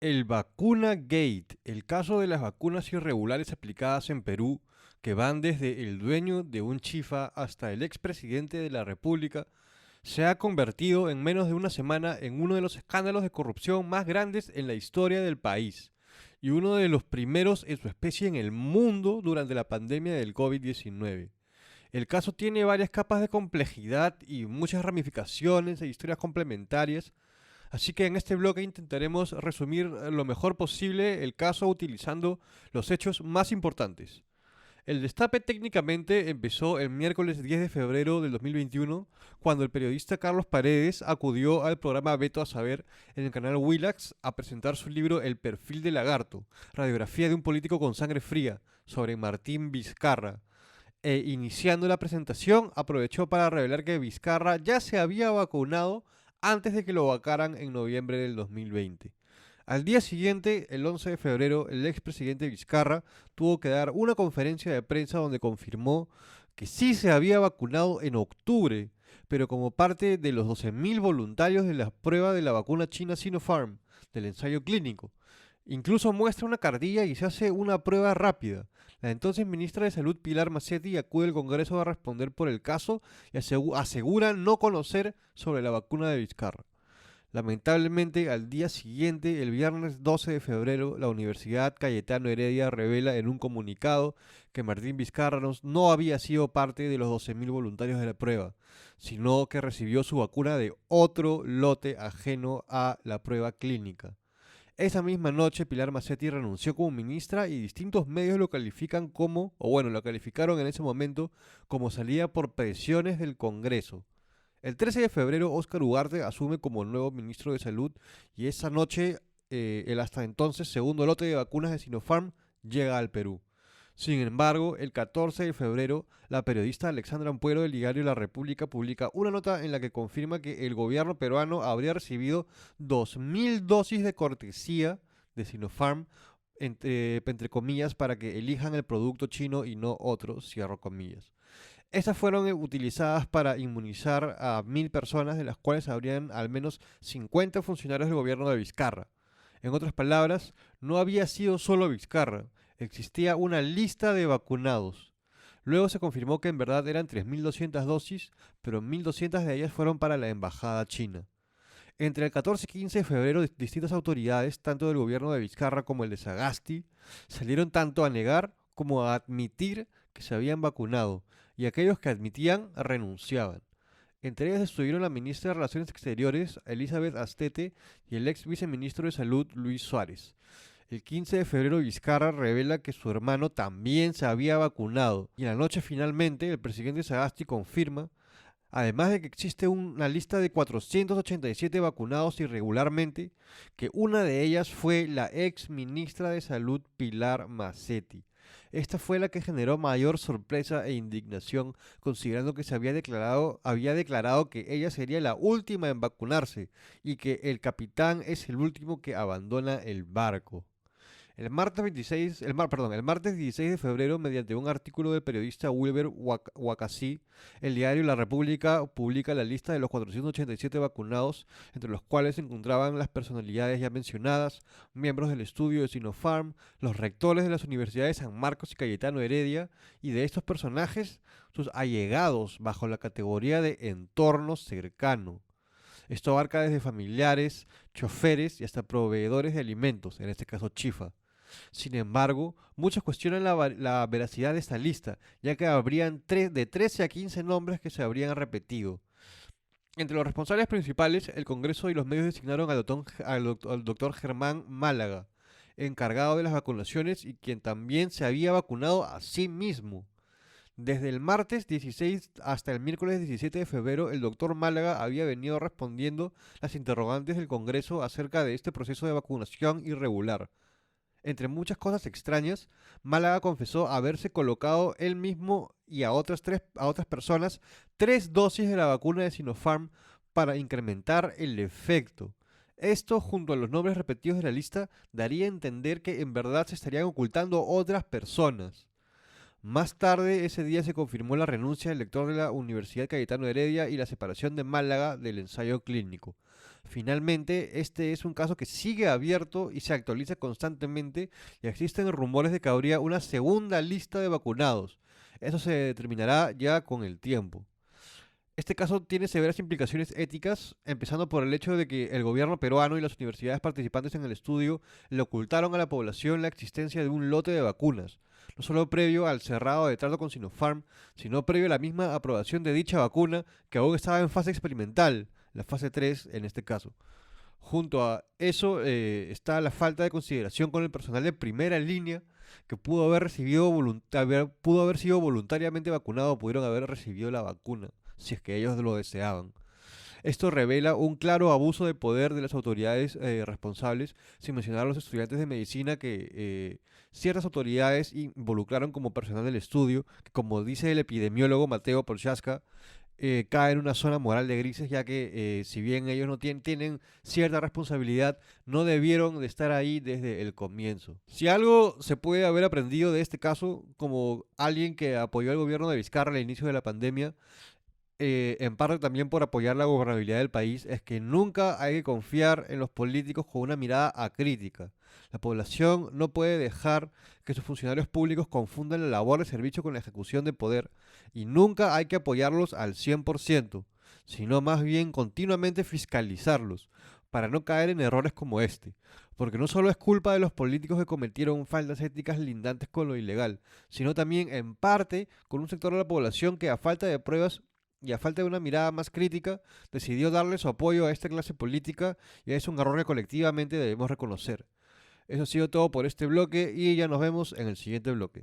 El Vacuna Gate, el caso de las vacunas irregulares aplicadas en Perú, que van desde el dueño de un chifa hasta el expresidente de la República, se ha convertido en menos de una semana en uno de los escándalos de corrupción más grandes en la historia del país y uno de los primeros en su especie en el mundo durante la pandemia del COVID-19. El caso tiene varias capas de complejidad y muchas ramificaciones e historias complementarias. Así que en este bloque intentaremos resumir lo mejor posible el caso utilizando los hechos más importantes. El destape técnicamente empezó el miércoles 10 de febrero del 2021, cuando el periodista Carlos Paredes acudió al programa Veto a Saber en el canal Willax a presentar su libro El perfil del lagarto, radiografía de un político con sangre fría, sobre Martín Vizcarra. Iniciando la presentación, aprovechó para revelar que Vizcarra ya se había vacunado antes de que lo vacaran en noviembre del 2020. Al día siguiente, el 11 de febrero, el expresidente Vizcarra tuvo que dar una conferencia de prensa donde confirmó que sí se había vacunado en octubre, pero como parte de los 12.000 voluntarios de la prueba de la vacuna china Sinopharm, del ensayo clínico. Incluso muestra una cartilla y se hace una prueba rápida. La entonces ministra de Salud Pilar Macetti acude al Congreso a responder por el caso y asegura no conocer sobre la vacuna de Vizcarra. Lamentablemente, al día siguiente, el viernes 12 de febrero, la Universidad Cayetano Heredia revela en un comunicado que Martín Vizcarra no había sido parte de los 12.000 voluntarios de la prueba, sino que recibió su vacuna de otro lote ajeno a la prueba clínica. Esa misma noche, Pilar Macetti renunció como ministra y distintos medios lo califican como, o bueno, lo calificaron en ese momento como salida por presiones del Congreso. El 13 de febrero, Óscar Ugarte asume como nuevo ministro de Salud y esa noche el hasta entonces segundo lote de vacunas de Sinopharm llega al Perú. Sin embargo, el 14 de febrero, la periodista Alexandra Ampuero del diario La República publica una nota en la que confirma que el gobierno peruano habría recibido 2.000 dosis de cortesía de Sinopharm, entre comillas, para que elijan el producto chino y no otro, cierro comillas. Estas fueron utilizadas para inmunizar a 1.000 personas, de las cuales habrían al menos 50 funcionarios del gobierno de Vizcarra. En otras palabras, no había sido solo Vizcarra, existía una lista de vacunados. Luego se confirmó que en verdad eran 3.200 dosis, pero 1.200 de ellas fueron para la embajada china. Entre el 14 y 15 de febrero, distintas autoridades, tanto del gobierno de Vizcarra como el de Sagasti, salieron tanto a negar como a admitir que se habían vacunado, y aquellos que admitían renunciaban. Entre ellas estuvieron la ministra de Relaciones Exteriores, Elizabeth Astete, y el ex viceministro de Salud, Luis Suárez. El 15 de febrero, Vizcarra revela que su hermano también se había vacunado, y en la noche finalmente el presidente Sagasti confirma, además de que existe una lista de 487 vacunados irregularmente, que una de ellas fue la ex ministra de Salud Pilar Macetti. Esta fue la que generó mayor sorpresa e indignación, considerando que había declarado que ella sería la última en vacunarse y que el capitán es el último que abandona el barco. El martes 16 de febrero, mediante un artículo del periodista Wilber Wakassi, el diario La República publica la lista de los 487 vacunados, entre los cuales se encontraban las personalidades ya mencionadas, miembros del estudio de Sinopharm, los rectores de las universidades San Marcos y Cayetano Heredia, y de estos personajes, sus allegados bajo la categoría de entorno cercano. Esto abarca desde familiares, choferes y hasta proveedores de alimentos, en este caso chifa. Sin embargo, muchos cuestionan la veracidad de esta lista, ya que habrían de 13 a 15 nombres que se habrían repetido. Entre los responsables principales, el Congreso y los medios designaron al doctor Germán Málaga, encargado de las vacunaciones y quien también se había vacunado a sí mismo. Desde el martes 16 hasta el miércoles 17 de febrero, el doctor Málaga había venido respondiendo las interrogantes del Congreso acerca de este proceso de vacunación irregular. Entre muchas cosas extrañas, Málaga confesó haberse colocado él mismo y a otras personas 3 dosis de la vacuna de Sinopharm para incrementar el efecto. Esto, junto a los nombres repetidos de la lista, daría a entender que en verdad se estarían ocultando otras personas. Más tarde ese día se confirmó la renuncia del rector de la Universidad Cayetano Heredia y la separación de Málaga del ensayo clínico. Finalmente, este es un caso que sigue abierto y se actualiza constantemente y existen rumores de que habría una segunda lista de vacunados. Eso se determinará ya con el tiempo. Este caso tiene severas implicaciones éticas, empezando por el hecho de que el gobierno peruano y las universidades participantes en el estudio le ocultaron a la población la existencia de un lote de vacunas, no solo previo al cerrado de trato con Sinopharm, sino previo a la misma aprobación de dicha vacuna, que aún estaba en fase experimental, la fase 3 en este caso. Junto a eso está la falta de consideración con el personal de primera línea que pudo haber sido voluntariamente vacunado o pudieron haber recibido la vacuna, si es que ellos lo deseaban. Esto revela un claro abuso de poder de las autoridades responsables, sin mencionar a los estudiantes de medicina que ciertas autoridades involucraron como personal del estudio, que como dice el epidemiólogo Mateo Prochaska, cae en una zona moral de grises, ya que si bien ellos no tienen cierta responsabilidad, no debieron de estar ahí desde el comienzo. Si algo se puede haber aprendido de este caso, como alguien que apoyó al gobierno de Vizcarra al inicio de la pandemia, en parte también por apoyar la gobernabilidad del país, es que nunca hay que confiar en los políticos con una mirada acrítica. La población no puede dejar que sus funcionarios públicos confundan la labor de servicio con la ejecución de poder y nunca hay que apoyarlos al 100%, sino más bien continuamente fiscalizarlos para no caer en errores como este. Porque no solo es culpa de los políticos que cometieron faltas éticas lindantes con lo ilegal, sino también en parte con un sector de la población que a falta de pruebas y a falta de una mirada más crítica, decidió darle su apoyo a esta clase política y es un error que colectivamente debemos reconocer. Eso ha sido todo por este bloque y ya nos vemos en el siguiente bloque.